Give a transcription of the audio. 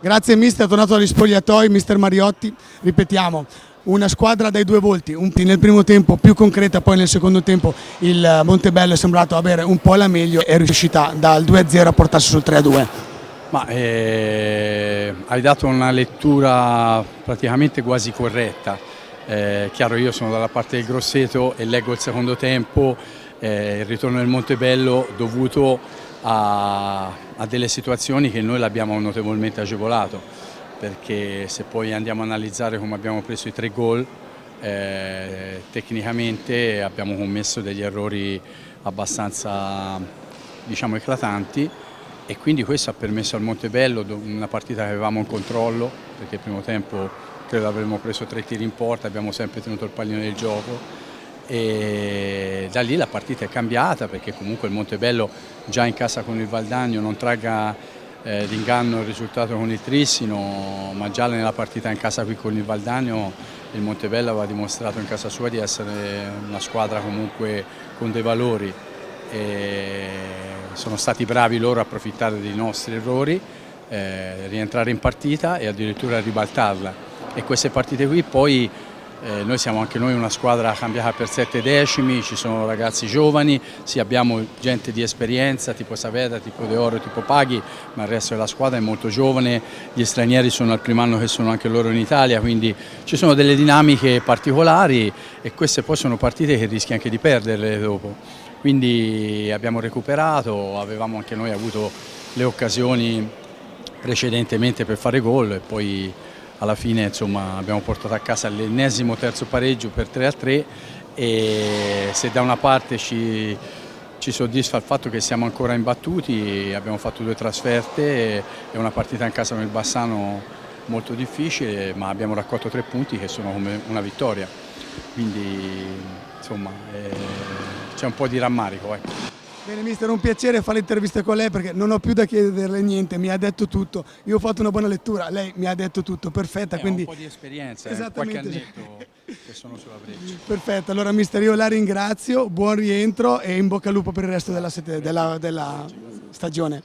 Grazie mister, è tornato agli spogliatoi, mister Mariotti. Ripetiamo, una squadra dai due volti, nel primo tempo più concreta, poi nel secondo tempo il Montebello è sembrato avere un po' la meglio e è riuscita dal 2-0 a portarsi sul 3-2. Ma hai dato una lettura praticamente quasi corretta. Chiaro, io sono dalla parte del Grosseto e leggo il secondo tempo, il ritorno del Montebello dovuto a delle situazioni che noi l'abbiamo notevolmente agevolato, perché se poi andiamo a analizzare come abbiamo preso i 3 gol, tecnicamente abbiamo commesso degli errori abbastanza, diciamo, eclatanti, e quindi questo ha permesso al Montebello, una partita che avevamo in controllo, perché il primo tempo credo avremmo preso 3 tiri in porta, abbiamo sempre tenuto il pallino del gioco, e da lì la partita è cambiata, perché comunque il Montebello già in casa con il Valdagno, non tragga d'inganno il risultato con il Trissino, ma già nella partita in casa qui con il Valdagno il Montebello aveva dimostrato in casa sua di essere una squadra comunque con dei valori, e sono stati bravi loro a approfittare dei nostri errori, rientrare in partita e addirittura ribaltarla, e queste partite qui poi noi siamo anche noi una squadra cambiata per 7 decimi, ci sono ragazzi giovani, sì, abbiamo gente di esperienza tipo Saveda, tipo De Oro, tipo Paghi, ma il resto della squadra è molto giovane, gli stranieri sono al primo anno che sono anche loro in Italia, quindi ci sono delle dinamiche particolari, e queste poi sono partite che rischi anche di perderle dopo. Quindi abbiamo recuperato, avevamo anche noi avuto le occasioni precedentemente per fare gol, e poi alla fine insomma abbiamo portato a casa l'ennesimo terzo pareggio per 3-3, e se da una parte ci soddisfa il fatto che siamo ancora imbattuti, abbiamo fatto 2 trasferte, è una partita in casa con il Bassano molto difficile, ma abbiamo raccolto 3 punti che sono come una vittoria, quindi insomma c'è un po' di rammarico. Bene mister, è un piacere fare l'intervista con lei perché non ho più da chiederle niente, mi ha detto tutto, io ho fatto una buona lettura, lei mi ha detto tutto, perfetta. Quindi Ho un po' di esperienza, qualche esattamente. annetto che sono sulla breccia. Perfetto, allora mister io la ringrazio, buon rientro e in bocca al lupo per il resto della stagione.